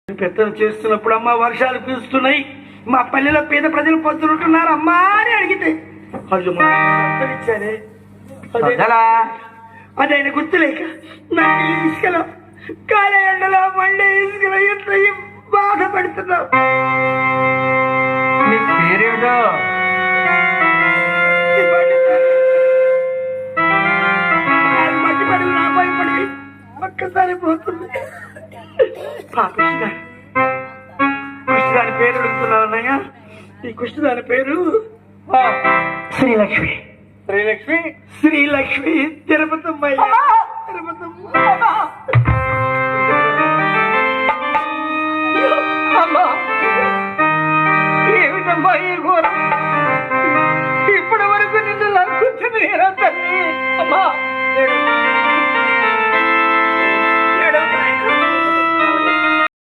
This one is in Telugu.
పెద్దలు చేస్తున్నప్పుడు అమ్మ వర్షాలు కురుస్తున్నాయి, మా పల్లెలో పేద ప్రజలు పొద్దుంటున్నారు అమ్మా అని అడిగితే అయ్యో ఇచ్చారే అదైనా గుర్తులేక నాకు ఇసుకలో కాల ఎండలో మండే ఇసుకలో ఎంత బాధపడుతున్నావు. పేరేటో మట్టి పడి నా భయపడి ఒక్కసారి పోతుంది. కృష్ణదాని పేరు అడుగుతున్నావు అన్నయ్య. ఈ కృష్ణదాని పేరు శ్రీలక్ష్మి. శ్రీలక్ష్మి శ్రీలక్ష్మి తిరుపతమ్మ. తిరుపతమ్మ ఏమిటమ్మా ఈ ఘోరం? ఇప్పటి వరకు నిన్ను నాకు తల్లి